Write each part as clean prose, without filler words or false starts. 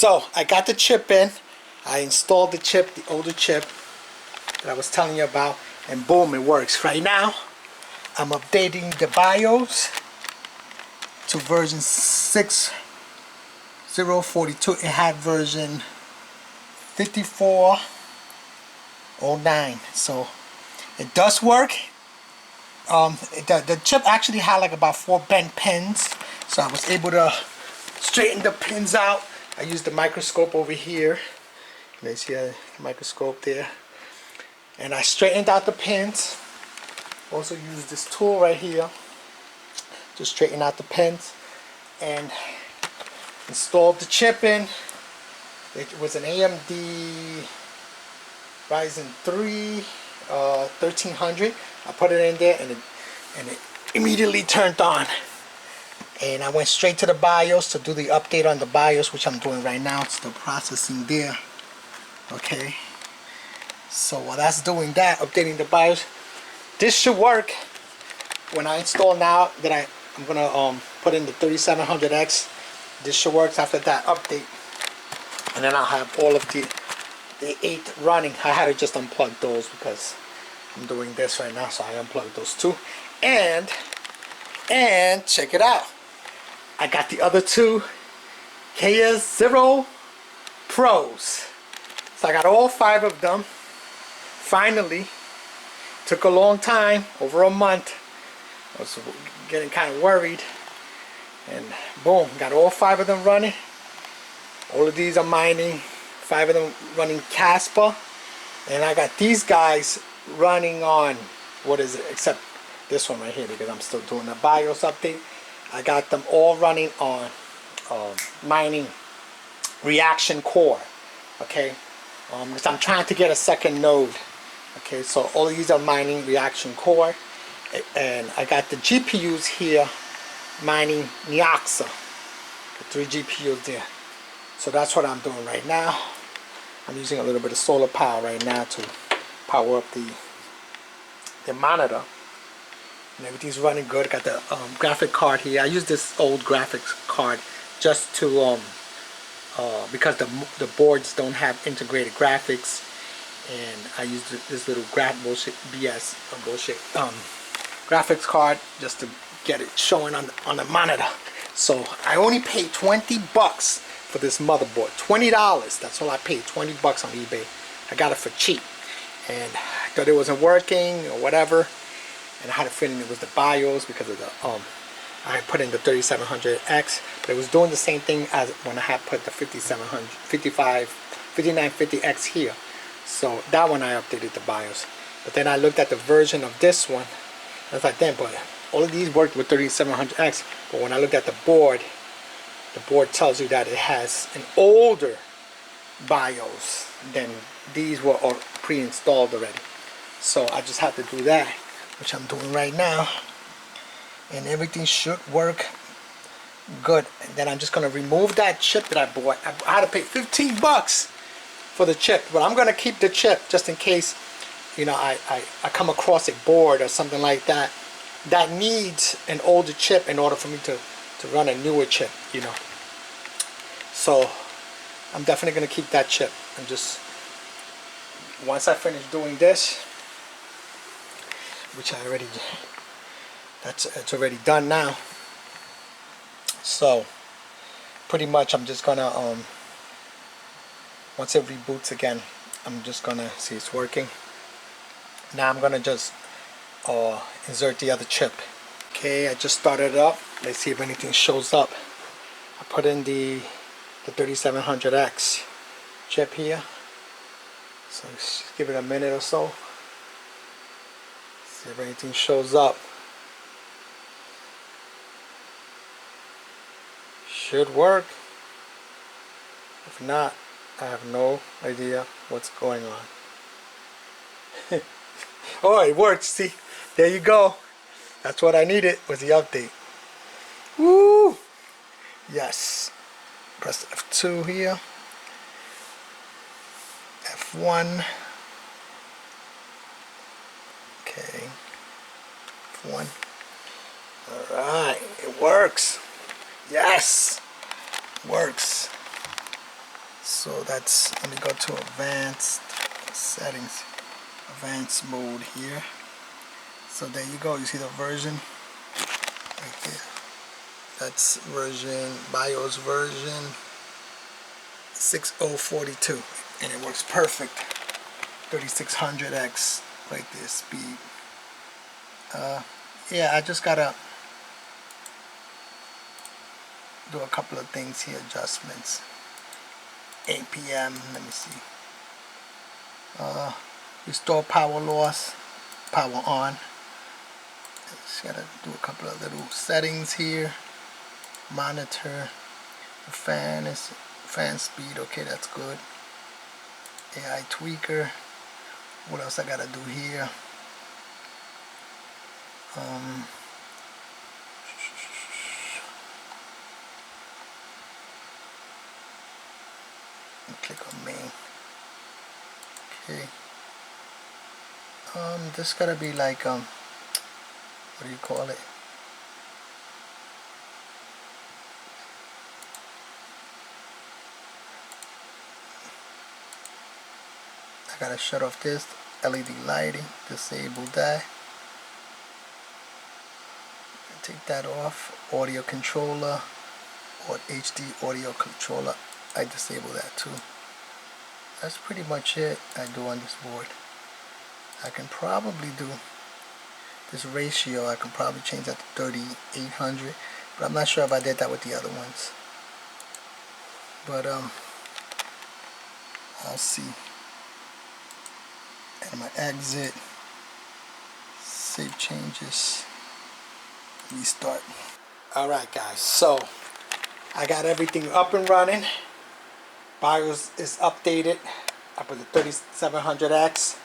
So I got the chip in. I installed the chip, the older chip that I was telling you about, and boom, it works. Right now, I'm updating the BIOS to version 6.0.42. It had version 54.09, so it does work. The chip actually had like about 4 bent pins, so I was able to straighten the pins out. I used the microscope over here. You guys see the microscope there, and I straightened out the pins. Also used this tool right here to straighten out the pins, and installed the chip in. It was an AMD Ryzen 3 1300. I put it in there, and it immediately turned on. And I went straight to the BIOS to do the update on the BIOS, which I'm doing right now. It's still processing there. Okay. So while that's doing that, updating the BIOS, this should work. When I install now that I'm gonna put in the 3700X, this should work after that update, and then I'll have all of the 8 running. I had to just unplug those because I'm doing this right now, so I unplugged those too. And check it out, I got the other 2 KS0 Pros. So I got all 5 of them. Finally, took a long time, over a month. I was getting kind of worried, and boom, got all 5 of them running. All of these are mining, 5 of them running Casper, and I got these guys running on, what is it, except this one right here, because I'm still doing the BIOS update. I got them all running on mining reaction core. Okay, because I'm trying to get a second node. Okay, so all of these are mining reaction core, and I got the GPUs here mining Neoxa. The 3 GPUs there. So that's what I'm doing right now. I'm using a little bit of solar power right now to power up the monitor, and everything's running good. Got the graphic card here. I use this old graphics card just to because the boards don't have integrated graphics, and I use this little graphics card just to get it showing on the monitor. So I only paid $20 for this motherboard. $20. That's all I paid. $20 on eBay. I got it for cheap, and I thought it wasn't working or whatever, and I had a feeling it was the BIOS because of the I put in the 3700X, but it was doing the same thing as when I had put the 5950X here. So that one I updated the BIOS. But then I looked at the version of this one. I was like, damn, but all of these worked with 3700X. But when I looked at the board tells you that it has an older BIOS than these were all pre-installed already. So I just had to do that, which I'm doing right now. And everything should work good. And then I'm just going to remove that chip that I bought. I had to pay $15 for the chip, but I'm going to keep the chip just in case, you know, I come across a board or something like that that needs an older chip in order for me to run a newer chip, you know. So I'm definitely going to keep that chip. And just once I finish doing this, which I already, it's already done now. So pretty much I'm just gonna once it reboots again, I'm just gonna see it's working. Now I'm gonna just insert the other chip. Okay, I just started it up. Let's see if anything shows up. I put in the 3700X chip here. So just give it a minute or so. See if anything shows up. Should work. If not, I have no idea what's going on. Oh, it works. See, there you go. That's what I needed, was the update. Woo! Yes. Press F2 here. F1. Okay. F1. Alright, it works. Yes! Works. So that's, let me go to advanced settings, advanced mode here. So there you go, you see the version right there. That's version, BIOS version 6042, and it works perfect. 3600X right there, speed. Yeah, I just gotta do a couple of things here, adjustments. APM, let me see. Restore power loss, power on. Just gotta do a couple of little settings here. Monitor, the fan is fan speed, okay, that's good. AI tweaker. What else I gotta do here? Click on main. Okay. This gotta be like what do you call it? I gotta shut off this LED lighting, disable that. Take that off. Audio controller or HD audio controller, I disable that too. That's pretty much it I do on this board. I can probably do this ratio, I can probably change that to 3800, but I'm not sure if I did that with the other ones. But I'll see. And my exit, save changes, restart. Alright guys, so I got everything up and running. BIOS is updated. I put the 3700X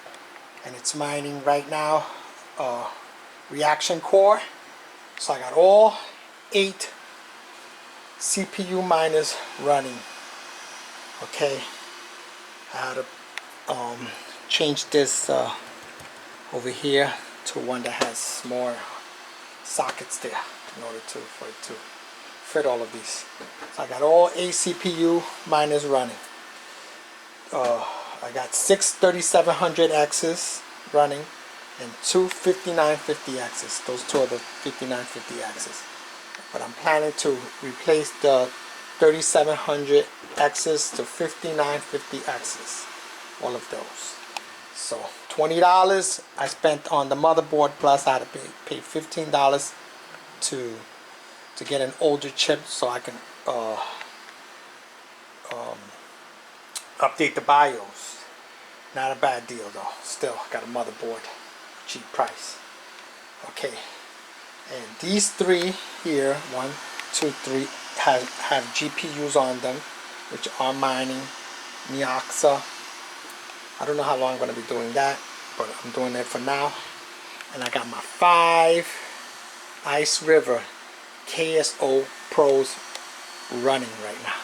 and it's mining right now reaction core. So I got all 8 CPU miners running. Okay, I had to change this over here to one that has more sockets there in order for it to fit all of these. So I got all 8 CPU miners running. I got 6 3700Xs running and 2 5950Xs. Those two are the 5950Xs. But I'm planning to replace the 3700Xs to 5950Xs. All of those. So $20 I spent on the motherboard, plus I had to pay $15 to get an older chip so I can update the BIOS. Not a bad deal though. Still got a motherboard, cheap price. Okay, and these 3 here, 1, 2, 3, have GPUs on them, which are mining Neoxa. I don't know how long I'm going to be doing that, but I'm doing it for now. And I got my 5 ICERIVER KS0 Pros running right now.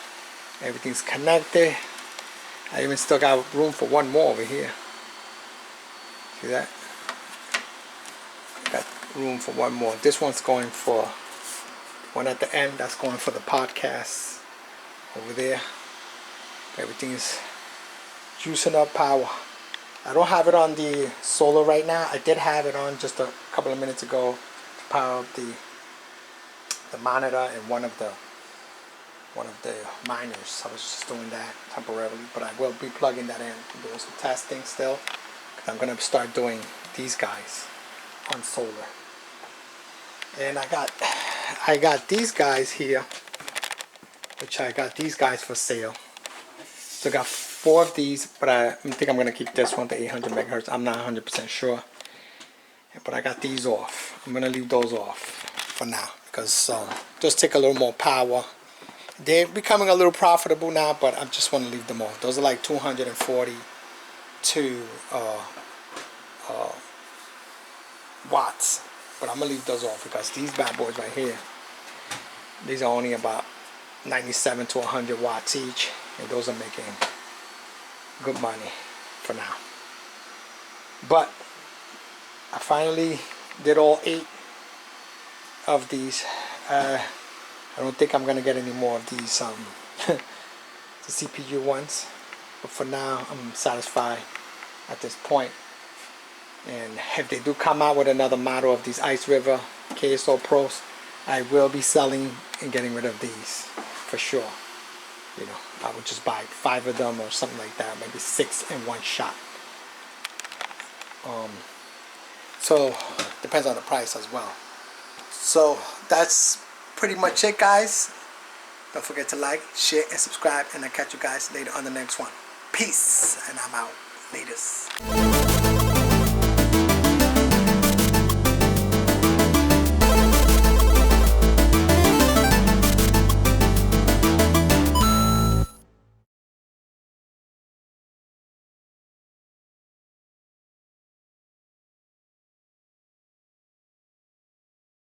Everything's connected. I even still got room for one more over here. See that? Got room for one more. This one's going for one at the end. That's going for the podcast over there. Everything is juicing up power. I don't have it on the solar right now. I did have it on just a couple of minutes ago to power up the monitor and one of the miners. I was just doing that temporarily, but I will be plugging that in. I'm doing some testing still, because I'm going to start doing these guys on solar. And I got these guys here, which I got these guys for sale. So I got 4 of these, but I think I'm going to keep this one to 800 megahertz. I'm not 100% sure, but I got these off. I'm going to leave those off for now, because just take a little more power. They're becoming a little profitable now, but I just want to leave them off. Those are like 242 watts, but I'm gonna leave those off because these bad boys right here, these are only about 97 to 100 watts each, and those are making good money for now. But I finally did all 8 of these. I don't think I'm gonna get any more of these the CPU ones. But for now, I'm satisfied at this point. And if they do come out with another model of these ICERIVER KS0 Pros, I will be selling and getting rid of these for sure. You know, I would just buy 5 of them or something like that, maybe 6 in one shot. So depends on the price as well. So that's pretty much it, guys. Don't forget to like, share, and subscribe, and I'll catch you guys later on the next one. Peace, and I'm out. Latest.